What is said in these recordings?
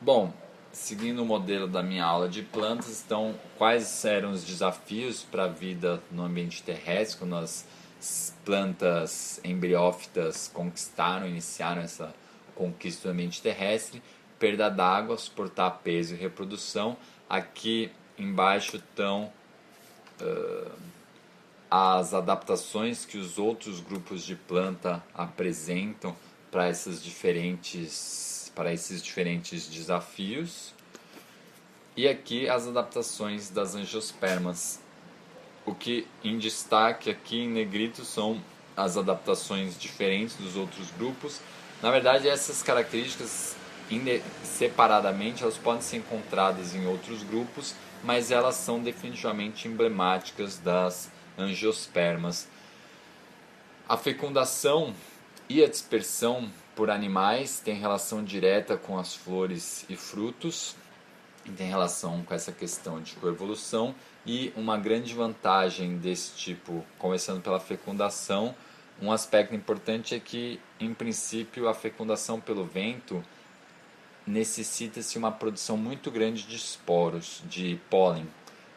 Bom, seguindo o modelo da minha aula de plantas, então, quais eram os desafios para a vida no ambiente terrestre, quando as plantas embriófitas conquistaram, iniciaram essa conquista do ambiente terrestre? Perda d'água, suportar peso e reprodução. Aqui embaixo estão as adaptações que os outros grupos de planta apresentam para esses diferentes desafios. E aqui as adaptações das angiospermas. O que em destaque aqui em negrito são as adaptações diferentes dos outros grupos. Na verdade, essas características separadamente elas podem ser encontradas em outros grupos, mas elas são definitivamente emblemáticas das angiospermas. A fecundação e a dispersão por animais têm relação direta com as flores e frutos, e tem relação com essa questão de coevolução, e uma grande vantagem desse tipo, começando pela fecundação, um aspecto importante é que, em princípio, a fecundação pelo vento necessita-se uma produção muito grande de esporos, de pólen,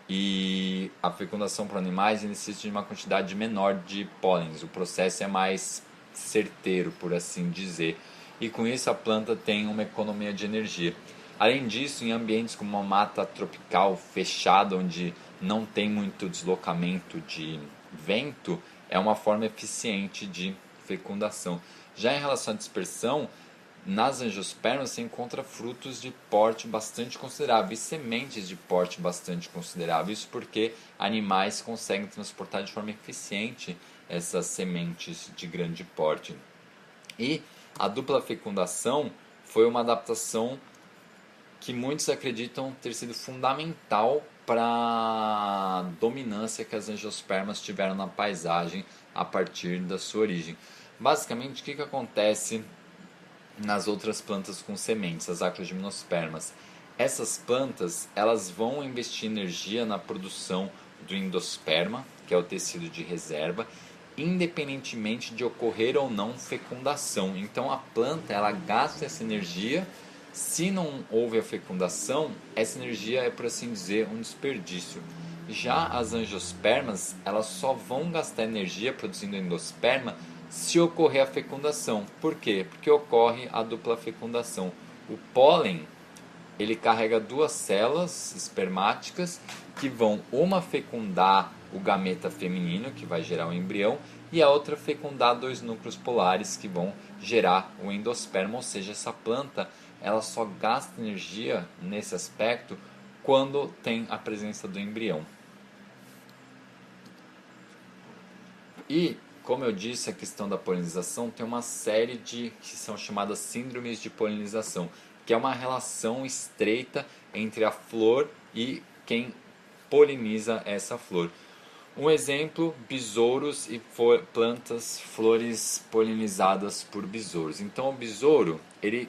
e a fecundação por animais necessita de uma quantidade menor de pólens. O processo é mais certeiro, por assim dizer, e com isso a planta tem uma economia de energia. Além disso, em ambientes como uma mata tropical fechada, onde não tem muito deslocamento de vento, é uma forma eficiente de fecundação. Já em relação à dispersão, nas angiospermas se encontra frutos de porte bastante considerável e sementes de porte bastante considerável. Isso porque animais conseguem transportar de forma eficiente essas sementes de grande porte. E a dupla fecundação foi uma adaptação que muitos acreditam ter sido fundamental para a dominância que as angiospermas tiveram na paisagem a partir da sua origem. Basicamente, o que acontece nas outras plantas com sementes, as acrogimnospermas? Essas plantas elas vão investir energia na produção do endosperma, que é o tecido de reserva, independentemente de ocorrer ou não fecundação. Então a planta ela gasta essa energia. Se não houve a fecundação, essa energia é, por assim dizer, um desperdício. Já as angiospermas, elas só vão gastar energia produzindo endosperma se ocorrer a fecundação. Por quê? Porque ocorre a dupla fecundação. O pólen, ele carrega duas células espermáticas que vão uma fecundar o gameta feminino, que vai gerar o embrião, e a outra fecundar dois núcleos polares que vão gerar o endosperma, ou seja, essa planta ela só gasta energia nesse aspecto quando tem a presença do embrião. E, como eu disse, a questão da polinização tem uma série de que são chamadas síndromes de polinização, que é uma relação estreita entre a flor e quem poliniza essa flor. Um exemplo, besouros e plantas, flores polinizadas por besouros. Então o besouro, ele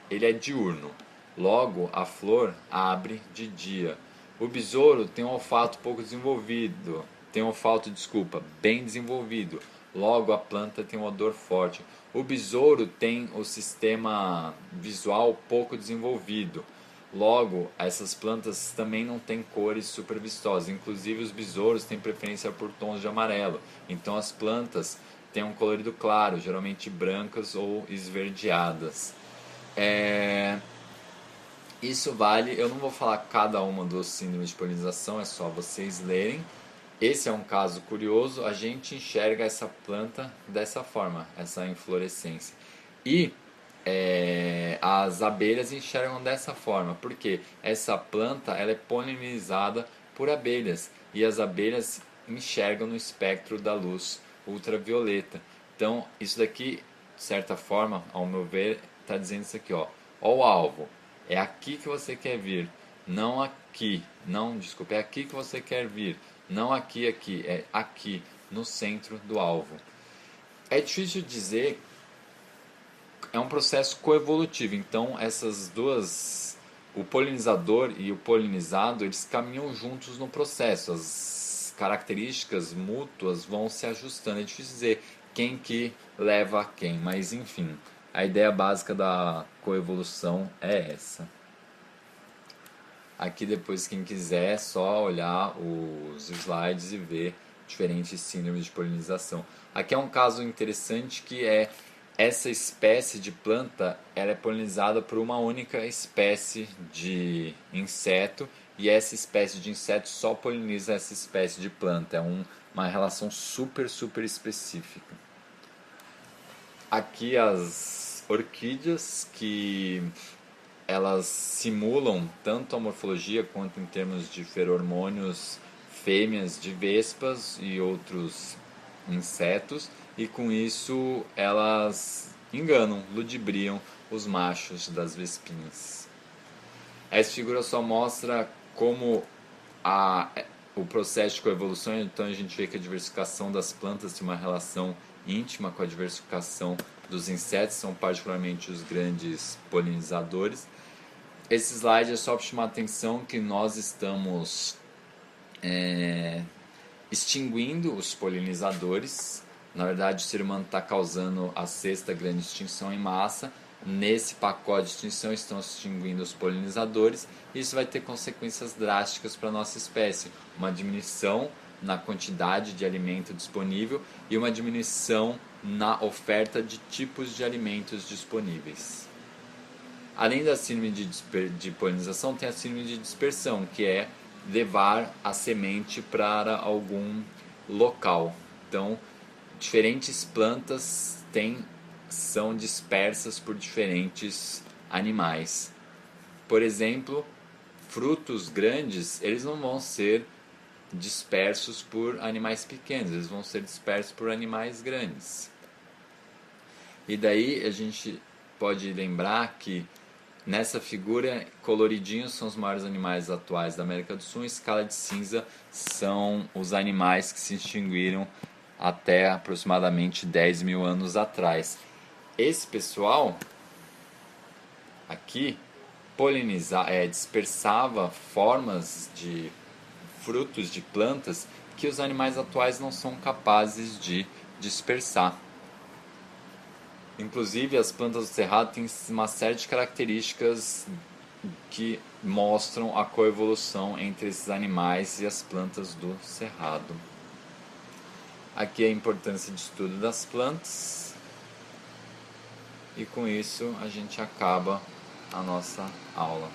é diurno. Logo, a flor abre de dia. O besouro tem um olfato pouco desenvolvido, bem desenvolvido. Logo, a planta tem um odor forte. O besouro tem o sistema visual pouco desenvolvido. Logo, essas plantas também não têm cores super vistosas. Inclusive, os besouros têm preferência por tons de amarelo. Então, as plantas têm um colorido claro, geralmente brancas ou esverdeadas. Isso vale, eu não vou falar cada uma dos síndromes de polinização, é só vocês lerem. Esse é um caso curioso, a gente enxerga essa planta dessa forma, essa inflorescência. E as abelhas enxergam dessa forma, porque essa planta ela é polinizada por abelhas e as abelhas enxergam no espectro da luz ultravioleta. Então, isso daqui, de certa forma, ao meu ver, está dizendo isso aqui, ó o alvo. É aqui que você quer vir, não aqui. Não, desculpa, é aqui que você quer vir, não aqui, aqui. É aqui, no centro do alvo. É difícil dizer, é um processo coevolutivo. Então, essas duas, o polinizador e o polinizado, eles caminham juntos no processo. As características mútuas vão se ajustando. É difícil dizer quem que leva a quem, mas enfim. A ideia básica da coevolução é essa. Aqui depois, quem quiser, é só olhar os slides e ver diferentes síndromes de polinização. Aqui é um caso interessante que é essa espécie de planta, ela é polinizada por uma única espécie de inseto, e essa espécie de inseto só poliniza essa espécie de planta. É uma relação super específica. Aqui as orquídeas, que elas simulam tanto a morfologia quanto em termos de feromônios fêmeas de vespas e outros insetos, e com isso elas enganam, ludibriam os machos das vespinhas. Essa figura só mostra como o processo de coevolução, então a gente vê que a diversificação das plantas tem uma relação íntima com a diversificação dos insetos, são particularmente os grandes polinizadores. Esse slide é só para chamar a atenção que nós estamos extinguindo os polinizadores. Na verdade, o ser humano está causando a sexta grande extinção em massa. Nesse pacote de extinção estão extinguindo os polinizadores. Isso vai ter consequências drásticas para a nossa espécie. Uma diminuição na quantidade de alimento disponível e uma diminuição na oferta de tipos de alimentos disponíveis. Além da síndrome de polinização, tem a síndrome de dispersão, que é levar a semente para algum local. Então, diferentes plantas são dispersas por diferentes animais. Por exemplo, frutos grandes, eles não vão ser dispersos por animais pequenos, eles vão ser dispersos por animais grandes. E daí a gente pode lembrar que nessa figura, coloridinhos são os maiores animais atuais da América do Sul, em escala de cinza são os animais que se extinguiram até aproximadamente 10 mil anos atrás. Esse pessoal aqui dispersava formas de frutos de plantas que os animais atuais não são capazes de dispersar. Inclusive, as plantas do cerrado têm uma série de características que mostram a coevolução entre esses animais e as plantas do cerrado. Aqui é a importância de estudo das plantas. E com isso a gente acaba a nossa aula.